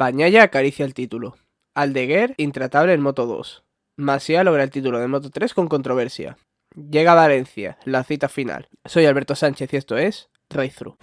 Bagnaia acaricia el título. Aldeguer intratable en Moto 2. Masia logra el título de Moto 3 con controversia. Llega a Valencia, la cita final. Soy Alberto Sánchez y esto es Race Through.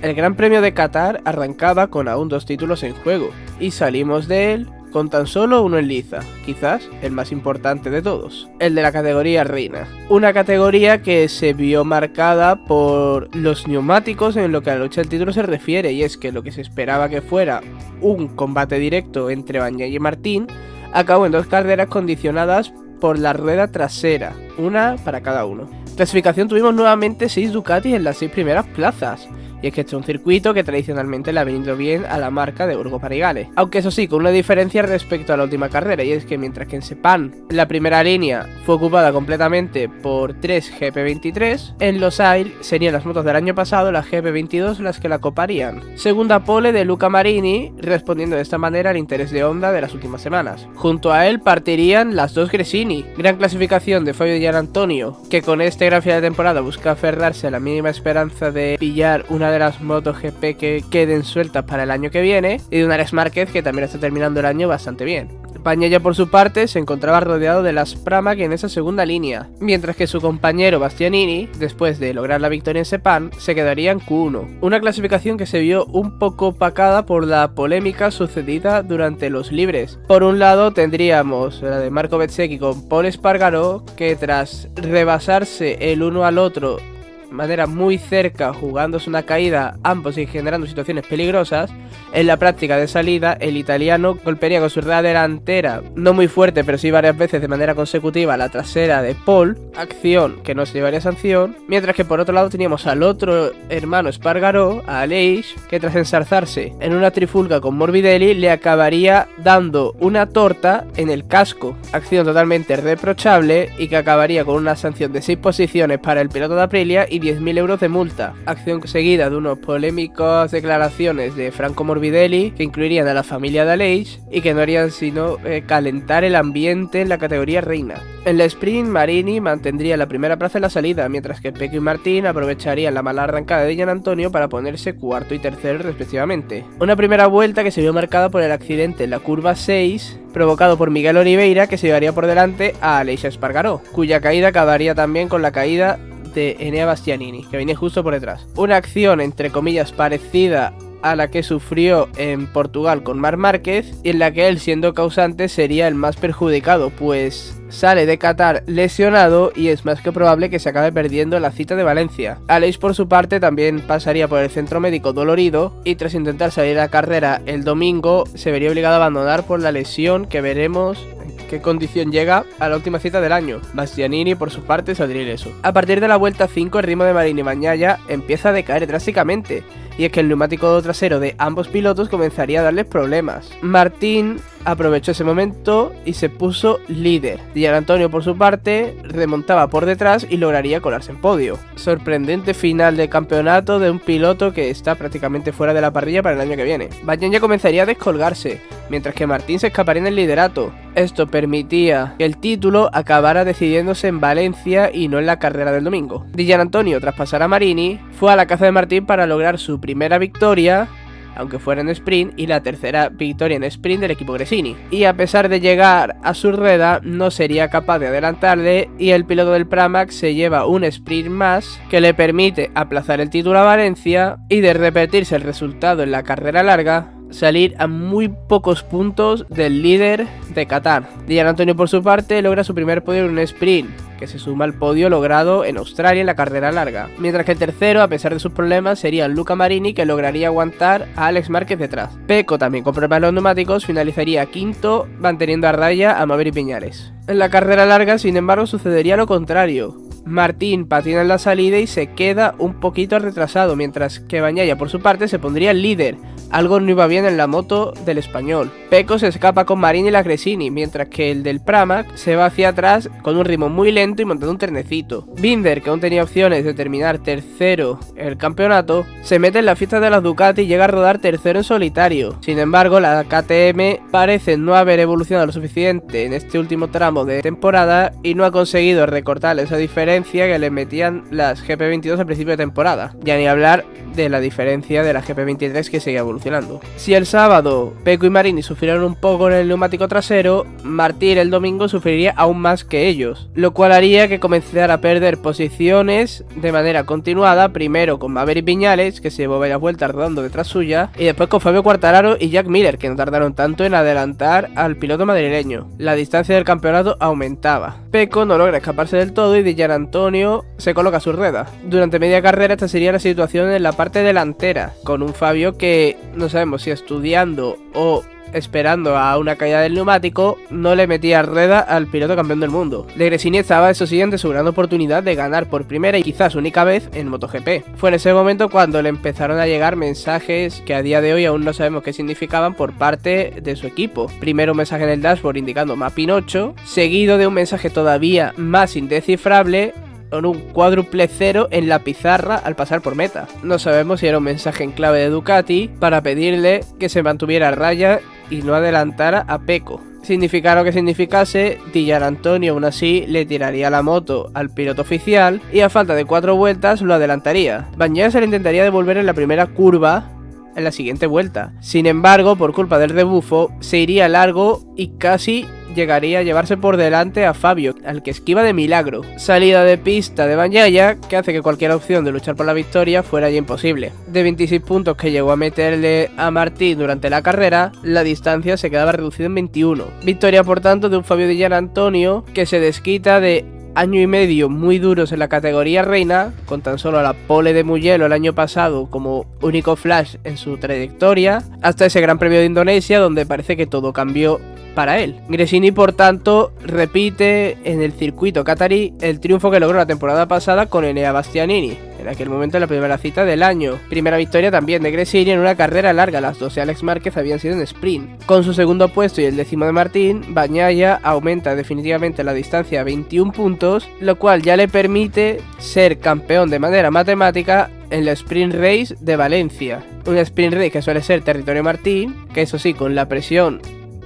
El Gran Premio de Qatar arrancaba con aún 2 títulos en juego, y salimos de él con tan solo uno en liza, quizás el más importante de todos, el de la categoría reina. Una categoría que se vio marcada por los neumáticos en lo que a la lucha del título se refiere, y es que lo que se esperaba que fuera un combate directo entre Bagnaia y Martín, acabó en 2 carreras condicionadas por la rueda trasera, una para cada uno. Clasificación tuvimos nuevamente 6 Ducatis en las 6 primeras plazas. Y es que este es un circuito que tradicionalmente le ha venido bien a la marca de Burgos Panigale. Aunque eso sí, con una diferencia respecto a la última carrera, y es que mientras que en Sepang la primera línea fue ocupada completamente por 3 GP23, en Losail serían las motos del año pasado, las GP22, las que la coparían. Segunda pole de Luca Marini, respondiendo de esta manera al interés de Honda de las últimas semanas. Junto a él partirían las 2 Gresini. Gran clasificación de Fabio Gianantonio, que con este gran final de temporada busca aferrarse a la mínima esperanza de pillar una de las motos GP que queden sueltas para el año que viene, y de un Alex Márquez que también está terminando el año bastante bien. Bagnaia por su parte se encontraba rodeado de las Pramac en esa segunda línea, mientras que su compañero Bastianini, después de lograr la victoria en Sepang, se quedaría en Q1. Una clasificación que se vio un poco opacada por la polémica sucedida durante los libres. Por un lado tendríamos la de Marco Bezzecchi con Pol Espargaró, que tras rebasarse el uno al otro de manera muy cerca, jugándose una caída ambos y generando situaciones peligrosas, en la práctica de salida el italiano golpearía con su rueda delantera, no muy fuerte pero sí varias veces de manera consecutiva, la trasera de Pol, acción que no se llevaría sanción, mientras que por otro lado teníamos al otro hermano Espargaró, a Aleix, que tras ensarzarse en una trifulca con Morbidelli le acabaría dando una torta en el casco, acción totalmente reprochable y que acabaría con una sanción de 6 posiciones para el piloto de Aprilia y 10.000 euros de multa, acción seguida de unas polémicas declaraciones de Franco Morbidelli que incluirían a la familia de Aleix y que no harían sino calentar el ambiente en la categoría reina. En la sprint, Marini mantendría la primera plaza en la salida, mientras que Pecco y Martín aprovecharían la mala arrancada de Gianantonio para ponerse cuarto y tercero respectivamente. Una primera vuelta que se vio marcada por el accidente en la curva 6, provocado por Miguel Oliveira, que se llevaría por delante a Aleix Espargaró, cuya caída acabaría también con la caída de Enea Bastianini, que venía justo por detrás. Una acción entre comillas parecida a la que sufrió en Portugal con Marc Márquez, y en la que él, siendo causante, sería el más perjudicado, pues sale de Qatar lesionado y es más que probable que se acabe perdiendo la cita de Valencia. Aleix por su parte también pasaría por el centro médico dolorido y tras intentar salir a carrera el domingo se vería obligado a abandonar por la lesión que veremos qué condición llega a la última cita del año. Bastianini por su parte saldría ileso. A partir de la vuelta 5 el ritmo de Marini y Bagnaia empieza a decaer drásticamente, y es que el neumático trasero de ambos pilotos comenzaría a darles problemas. Martín aprovechó ese momento y se puso líder. Gianantonio por su parte remontaba por detrás y lograría colarse en podio. Sorprendente final de campeonato de un piloto que está prácticamente fuera de la parrilla para el año que viene. Bagnaia comenzaría a descolgarse, mientras que Martín se escaparía en el liderato. Esto permitía que el título acabara decidiéndose en Valencia y no en la carrera del domingo. Gianantonio, tras pasar a Marini, fue a la caza de Martín para lograr su primera victoria, aunque fuera en sprint, y la tercera victoria en sprint del equipo Gresini. Y a pesar de llegar a su rueda, no sería capaz de adelantarle, y el piloto del Pramac se lleva un sprint más que le permite aplazar el título a Valencia y, de repetirse el resultado en la carrera larga, salir a muy pocos puntos del líder de Qatar. Gianantonio por su parte logra su primer podio en un sprint, que se suma al podio logrado en Australia en la carrera larga, mientras que el tercero, a pesar de sus problemas, sería Luca Marini, que lograría aguantar a Alex Márquez detrás. Pecco, también con problemas en los neumáticos, finalizaría quinto, manteniendo a raya a Maverick Viñales. En la carrera larga, sin embargo, sucedería lo contrario. Martín patina en la salida y se queda un poquito retrasado, mientras que Bagnaia por su parte se pondría el líder. Algo no iba bien en la moto del español. Pecco se escapa con Marini y la Gresini, mientras que el del Pramac se va hacia atrás con un ritmo muy lento y montando un trenecito. Binder, que aún tenía opciones de terminar tercero en el campeonato, se mete en la fiesta de las Ducati y llega a rodar tercero en solitario. Sin embargo, la KTM parece no haber evolucionado lo suficiente en este último tramo de temporada y no ha conseguido recortar esa diferencia diferencia que le metían las GP22 al principio de temporada, ya ni hablar de la diferencia de la GP23 que sigue evolucionando. Si el sábado Pecco y Marini sufrieron un poco en el neumático trasero, Martín el domingo sufriría aún más que ellos, lo cual haría que comenzara a perder posiciones de manera continuada, primero con Maverick Viñales, que se llevó varias vueltas rodando detrás suya, y después con Fabio Quartararo y Jack Miller, que no tardaron tanto en adelantar al piloto madrileño. La distancia del campeonato aumentaba. Pecco no logra escaparse del todo y Di Giannantonio se coloca a su rueda. Durante media carrera esta sería la situación en la parte delantera, con un Fabio que no sabemos si estudiando o esperando a una caída del neumático no le metía rueda al piloto campeón del mundo. De Gresini estaba eso siguiente su gran oportunidad de ganar por primera y quizás única vez en MotoGP. Fue en ese momento cuando le empezaron a llegar mensajes que a día de hoy aún no sabemos qué significaban por parte de su equipo. Primero un mensaje en el dashboard indicando Mapinocho, seguido de un mensaje todavía más indescifrable con un cuádruple 0 en la pizarra al pasar por meta. No sabemos si era un mensaje en clave de Ducati para pedirle que se mantuviera a raya y no adelantara a Pecco. Significara lo que significase, Di Giannantonio aún así le tiraría la moto al piloto oficial y a falta de 4 vueltas lo adelantaría. Bagnaia se le intentaría devolver en la primera curva en la siguiente vuelta. Sin embargo, por culpa del rebufo, se iría largo y casi llegaría a llevarse por delante a Fabio, al que esquiva de milagro. Salida de pista de Bagnaia que hace que cualquier opción de luchar por la victoria fuera ya imposible. De 26 puntos que llegó a meterle a Martín durante la carrera, la distancia se quedaba reducida en 21. Victoria por tanto de un Fabio Di Giannantonio que se desquita de año y medio muy duros en la categoría reina, con tan solo la pole de Mugello el año pasado como único flash en su trayectoria, hasta ese Gran Premio de Indonesia donde parece que todo cambió para él. Gresini por tanto repite en el circuito catarí el triunfo que logró la temporada pasada con Enea Bastianini, en aquel momento en la primera cita del año. Primera victoria también de Gresini en una carrera larga, las dos de Alex Márquez habían sido en sprint. Con su segundo puesto y el 10º de Martín, Bagnaia aumenta definitivamente la distancia a 21 puntos, lo cual ya le permite ser campeón de manera matemática en la Sprint Race de Valencia. Una Sprint Race que suele ser territorio Martín, que eso sí, con la presión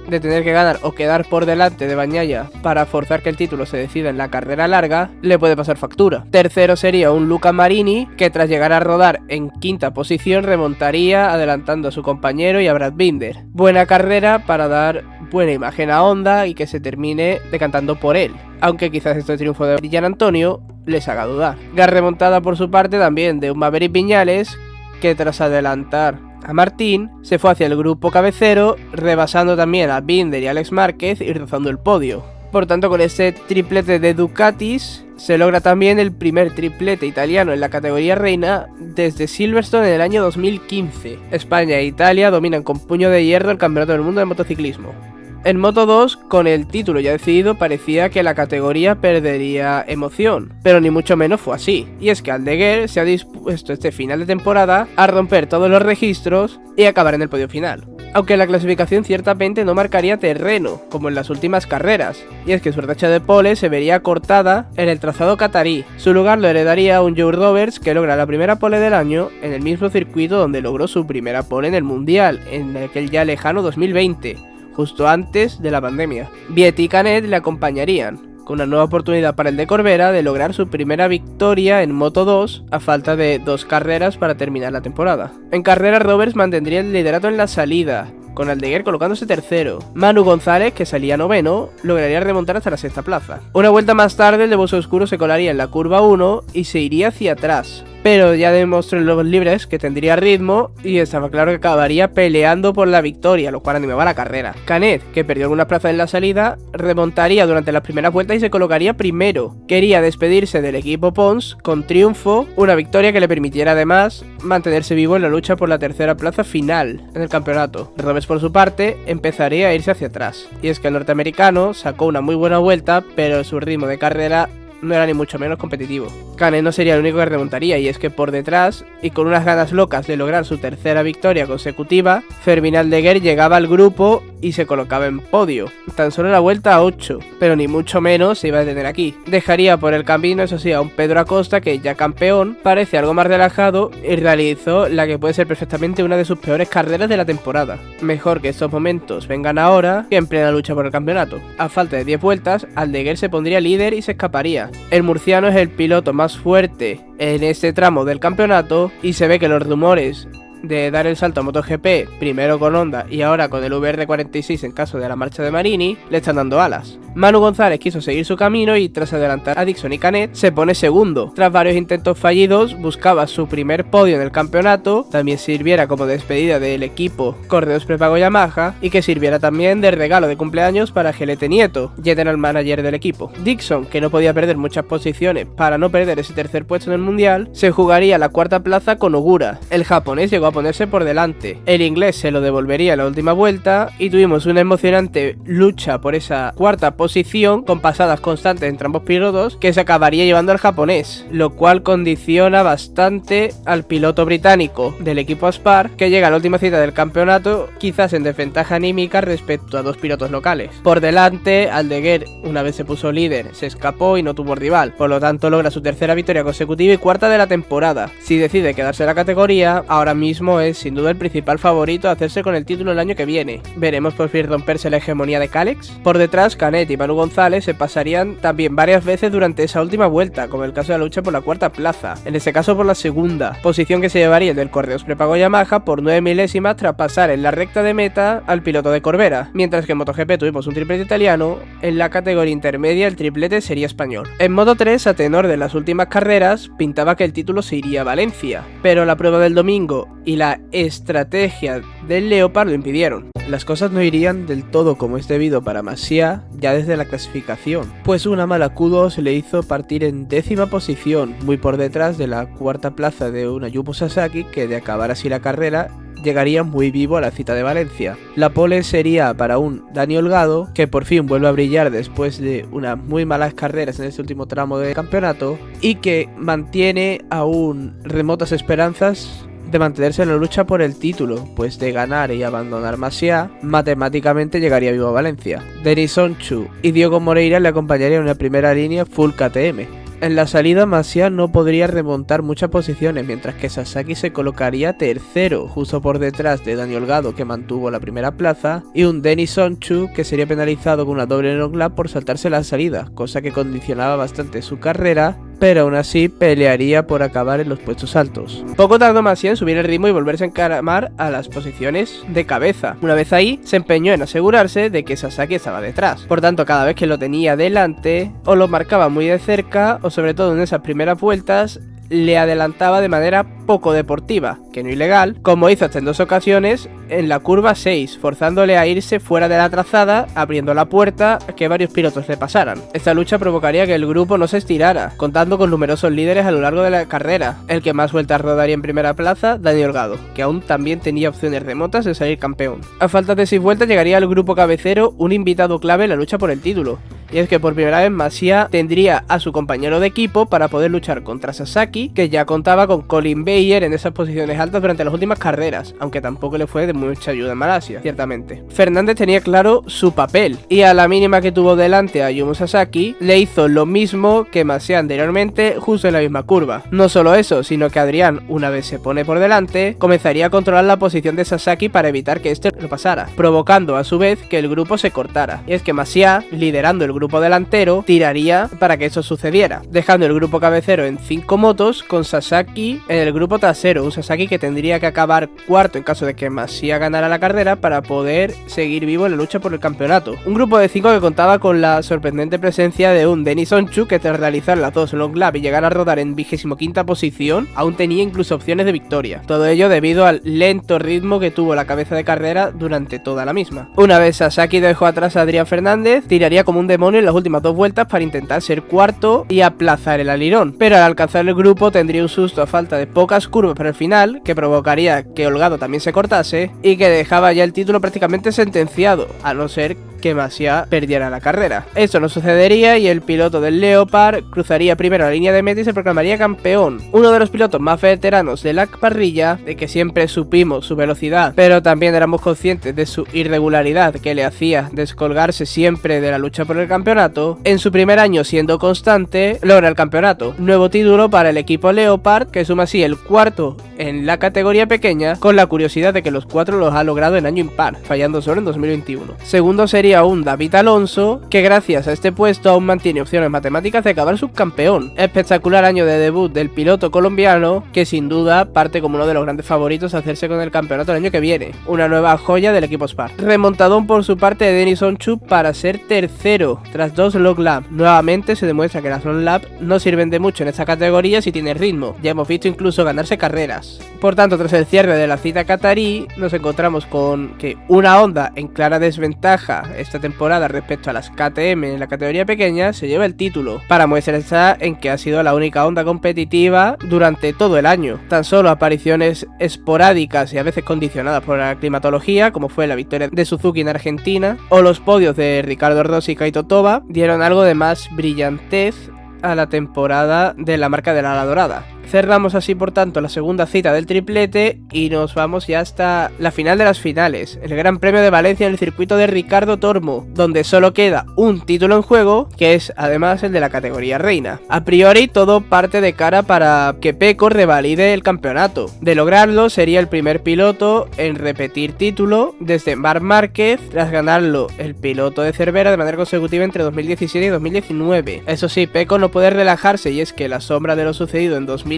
de tener que ganar o quedar por delante de Bagnaia para forzar que el título se decida en la carrera larga, le puede pasar factura. Tercero sería un Luca Marini, que tras llegar a rodar en quinta posición remontaría adelantando a su compañero y a Brad Binder. Buena carrera para dar buena imagen a Honda y que se termine decantando por él, aunque quizás este triunfo de Di Giannantonio les haga dudar. Gran remontada por su parte también de un Maverick Viñales, que tras adelantar a Martín se fue hacia el grupo cabecero, rebasando también a Binder y Alex Márquez y rozando el podio. Por tanto, con este triplete de Ducatis se logra también el primer triplete italiano en la categoría reina desde Silverstone en el año 2015. España e Italia dominan con puño de hierro el campeonato del mundo de motociclismo. En Moto 2, con el título ya decidido, parecía que la categoría perdería emoción, pero ni mucho menos fue así. Y es que Aldeguer se ha dispuesto este final de temporada a romper todos los registros y acabar en el podio final. Aunque la clasificación ciertamente no marcaría terreno, como en las últimas carreras, y es que su racha de pole se vería cortada en el trazado catarí. Su lugar lo heredaría un Joe Roberts que logra la primera pole del año en el mismo circuito donde logró su primera pole en el Mundial, en aquel ya lejano 2020. Justo antes de la pandemia. Vietti y Canet le acompañarían, con una nueva oportunidad para el de Corbera de lograr su primera victoria en Moto 2 a falta de 2 carreras para terminar la temporada. En carrera Roberts mantendría el liderato en la salida, con Aldeguer colocándose tercero. Manu González, que salía noveno, lograría remontar hasta la sexta plaza. Una vuelta más tarde el de Bosso Oscuro se colaría en la curva 1 y se iría hacia atrás, pero ya demostró en los libres que tendría ritmo y estaba claro que acabaría peleando por la victoria, lo cual animaba la carrera. Canet, que perdió algunas plazas en la salida, remontaría durante las primeras vueltas y se colocaría primero. Quería despedirse del equipo Pons con triunfo, una victoria que le permitiera además mantenerse vivo en la lucha por la tercera plaza final en el campeonato. Roberts por su parte empezaría a irse hacia atrás, y es que el norteamericano sacó una muy buena vuelta, pero su ritmo de carrera no era ni mucho menos competitivo. Canet no sería el único que remontaría, y es que por detrás, y con unas ganas locas de lograr su tercera victoria consecutiva, Fermín Aldeguer llegaba al grupo y se colocaba en podio, tan solo la vuelta 8, pero ni mucho menos se iba a detener aquí. Dejaría por el camino, eso sí, a un Pedro Acosta que ya campeón parece algo más relajado y realizó la que puede ser perfectamente una de sus peores carreras de la temporada. Mejor que estos momentos vengan ahora que en plena lucha por el campeonato. A falta de 10 vueltas, Aldeguer se pondría líder y se escaparía. El murciano es el piloto más fuerte en este tramo del campeonato y se ve que los rumores de dar el salto a MotoGP, primero con Honda y ahora con el VR46 en caso de la marcha de Marini, le están dando alas. Manu González quiso seguir su camino y tras adelantar a Dixon y Canet, se pone segundo. Tras varios intentos fallidos, buscaba su primer podio en el campeonato, también sirviera como despedida del equipo Correos Prepago Yamaha y que sirviera también de regalo de cumpleaños para Gelete Nieto, general manager del equipo. Dixon, que no podía perder muchas posiciones para no perder ese tercer puesto en el mundial, se jugaría la cuarta plaza con Ogura. El japonés llegó a ponerse por delante, el inglés se lo devolvería en la última vuelta y tuvimos una emocionante lucha por esa cuarta posición con pasadas constantes entre ambos pilotos que se acabaría llevando al japonés, lo cual condiciona bastante al piloto británico del equipo Aspar, que llega a la última cita del campeonato quizás en desventaja anímica respecto a dos pilotos locales. Por delante, Aldeguer, una vez se puso líder, se escapó y no tuvo rival, por lo tanto logra su tercera victoria consecutiva y cuarta de la temporada. Si decide quedarse en la categoría, ahora mismo es sin duda el principal favorito a hacerse con el título el año que viene. Veremos por fin romperse la hegemonía de Calex. Por detrás, Canet y Manu González se pasarían también varias veces durante esa última vuelta, como el caso de la lucha por la cuarta plaza, en este caso por la segunda, posición que se llevaría el del Correos Prepago Yamaha por 9 milésimas tras pasar en la recta de meta al piloto de Corbera, mientras que en MotoGP tuvimos un triplete italiano, en la categoría intermedia el triplete sería español. En Moto3, a tenor de las últimas carreras, pintaba que el título se iría a Valencia, pero la prueba del domingo y la estrategia del Leopard lo impidieron. Las cosas no irían del todo como es debido para Masia ya desde la clasificación, pues una mala Q2 le hizo partir en 10ª posición, muy por detrás de la cuarta plaza de una Yupo Sasaki que de acabar así la carrera llegaría muy vivo a la cita de Valencia. La pole sería para un Dani Holgado, que por fin vuelve a brillar después de unas muy malas carreras en este último tramo de campeonato y que mantiene aún remotas esperanzas de mantenerse en la lucha por el título, pues de ganar y abandonar Masia, matemáticamente llegaría vivo a Valencia. Denis Onchu y Diogo Moreira le acompañarían en la primera línea full KTM. En la salida Masia no podría remontar muchas posiciones, mientras que Sasaki se colocaría tercero, justo por detrás de Dani Holgado, que mantuvo la primera plaza, y un Denis Onchu que sería penalizado con una doble long lap por saltarse la salida, cosa que condicionaba bastante su carrera, pero aún así pelearía por acabar en los puestos altos. Poco tardó Masia en subir el ritmo y volverse a encaramar a las posiciones de cabeza. Una vez ahí, se empeñó en asegurarse de que Sasaki estaba detrás. Por tanto, cada vez que lo tenía delante, o lo marcaba muy de cerca, o sobre todo en esas primeras vueltas, le adelantaba de manera poco deportiva, que no ilegal, como hizo hasta en 2 ocasiones en la curva 6, forzándole a irse fuera de la trazada, abriendo la puerta a que varios pilotos le pasaran. Esta lucha provocaría que el grupo no se estirara, contando con numerosos líderes a lo largo de la carrera. El que más vueltas rodaría en primera plaza, Dani Holgado, que aún también tenía opciones remotas de salir campeón. A falta de 6 vueltas llegaría al grupo cabecero un invitado clave en la lucha por el título, y es que por primera vez Masia tendría a su compañero de equipo para poder luchar contra Sasaki, que ya contaba con Colin Bayer en esas posiciones altas durante las últimas carreras, aunque tampoco le fue de mucha ayuda en Malasia, ciertamente. Fernández tenía claro su papel, y a la mínima que tuvo delante a Yumu Sasaki, le hizo lo mismo que Masia anteriormente, justo en la misma curva. No solo eso, sino que Adrián, una vez se pone por delante, comenzaría a controlar la posición de Sasaki para evitar que este lo pasara, provocando a su vez que el grupo se cortara. Y es que Masia, liderando el grupo delantero, tiraría para que eso sucediera, dejando el grupo cabecero en 5 motos, con Sasaki en el grupo trasero, un Sasaki que tendría que acabar cuarto en caso de que Masia ganara la carrera para poder seguir vivo en la lucha por el campeonato. Un grupo de 5 que contaba con la sorprendente presencia de un Denis Onchu que tras realizar las 2 long lap y llegar a rodar en 25ª posición, aún tenía incluso opciones de victoria. Todo ello debido al lento ritmo que tuvo la cabeza de carrera durante toda la misma. Una vez Sasaki dejó atrás a Adrián Fernández, tiraría como un demonio en las últimas 2 vueltas para intentar ser cuarto y aplazar el alirón, pero al alcanzar el grupo tendría un susto a falta de pocas curvas para el final, que provocaría que Holgado también se cortase y que dejaba ya el título prácticamente sentenciado, a no ser que Masia perdiera la carrera. Esto no sucedería y el piloto del Leopard cruzaría primero la línea de meta y se proclamaría campeón. Uno de los pilotos más veteranos de la parrilla, de que siempre supimos su velocidad, pero también éramos conscientes de su irregularidad que le hacía descolgarse siempre de la lucha por el campeonato. En su primer año siendo constante, logra el campeonato. Nuevo título para el equipo Leopard, que suma así el cuarto en la categoría pequeña, con la curiosidad de que los cuatro los ha logrado en año impar, fallando solo en 2021. Segundo sería un David Alonso, que gracias a este puesto aún mantiene opciones matemáticas de acabar subcampeón. Espectacular año de debut del piloto colombiano, que sin duda parte como uno de los grandes favoritos a hacerse con el campeonato el año que viene. Una nueva joya del equipo Spark. Remontadón por su parte de Denis Onchuk para ser tercero, tras 2 long lap. Nuevamente se demuestra que las long lap no sirven de mucho en esta categoría si tiene ritmo. Ya hemos visto incluso ganarse carreras. Por tanto, tras el cierre de la cita catarí, nos encontramos con que una Honda en clara desventaja esta temporada respecto a las KTM en la categoría pequeña se lleva el título. Para muestra está en que ha sido la única Honda competitiva durante todo el año. Tan solo apariciones esporádicas y a veces condicionadas por la climatología, como fue la victoria de Suzuki en Argentina, o los podios de Ricardo Rossi y Kaito Toba, dieron algo de más brillantez a la temporada de la marca de la Ala Dorada. Cerramos así por tanto la segunda cita del triplete y nos vamos ya hasta la final de las finales, el Gran Premio de Valencia en el circuito de Ricardo Tormo, donde solo queda un título en juego, que es además el de la categoría reina. A priori todo parte de cara para que Pecco revalide el campeonato. De lograrlo sería el primer piloto en repetir título desde Marc Márquez, tras ganarlo el piloto de Cervera de manera consecutiva entre 2017 y 2019. Eso sí, Pecco no puede relajarse y es que la sombra de lo sucedido en 2006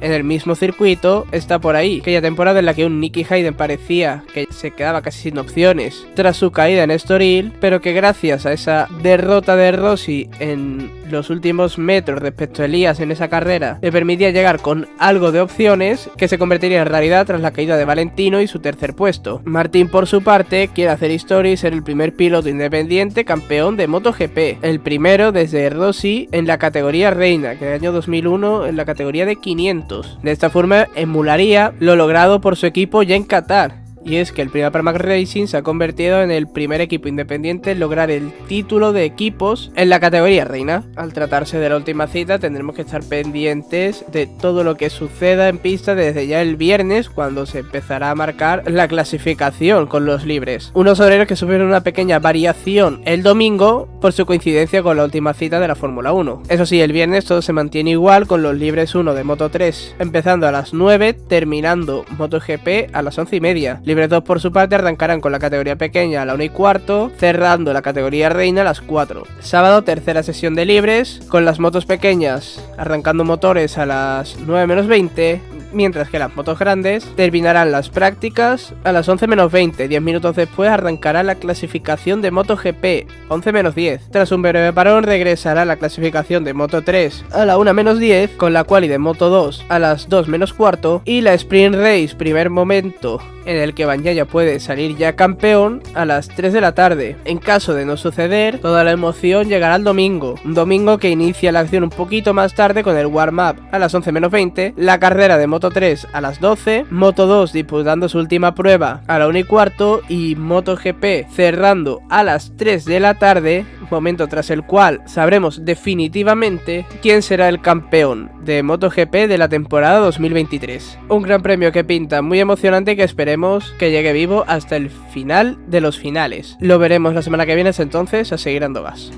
en el mismo circuito está por ahí, aquella temporada en la que un Nicky Hayden parecía que se quedaba casi sin opciones tras su caída en Estoril, pero que gracias a esa derrota de Rossi en los últimos metros respecto a Elías en esa carrera le permitía llegar con algo de opciones que se convertiría en realidad tras la caída de Valentino y su tercer puesto. Martín por su parte quiere hacer historia y ser el primer piloto independiente campeón de MotoGP, el primero desde Rossi en la categoría reina, que en el año 2001 en la categoría de 500. De esta forma emularía lo logrado por su equipo ya en Qatar. Y es que el Prima Pramac Racing se ha convertido en el primer equipo independiente en lograr el título de equipos en la categoría reina. Al tratarse de la última cita tendremos que estar pendientes de todo lo que suceda en pista desde ya el viernes, cuando se empezará a marcar la clasificación con los libres. Unos horarios que sufrieron una pequeña variación el domingo por su coincidencia con la última cita de la Fórmula 1. Eso sí, el viernes todo se mantiene igual, con los libres 1 de Moto 3 empezando a las 9, terminando MotoGP a las 11:30. Libres 2 por su parte arrancarán con la categoría pequeña a la 1:15, cerrando la categoría reina a las 4. Sábado, tercera sesión de libres, con las motos pequeñas arrancando motores a las 9:20, mientras que las motos grandes terminarán las prácticas a las 11:20. 10 minutos después arrancará la clasificación de MotoGP, 11:10. Tras un breve parón regresará la clasificación de Moto 3 a la 1:10, con la quali de Moto 2 a las 2:15 y la Sprint Race, primer momento en el que Bagnaia puede salir ya campeón, a las 3 de la tarde. En caso de no suceder, toda la emoción llegará el domingo, un domingo que inicia la acción un poquito más tarde con el warm-up a las 11:20, la carrera de Moto 3 a las 12, Moto 2 disputando su última prueba a la 1:15 y MotoGP cerrando a las 3 de la tarde, momento tras el cual sabremos definitivamente quién será el campeón de MotoGP de la temporada 2023. Un gran premio que pinta muy emocionante y que esperemos que llegue vivo hasta el final de los finales. Lo veremos la semana que viene, entonces a seguir dando gas.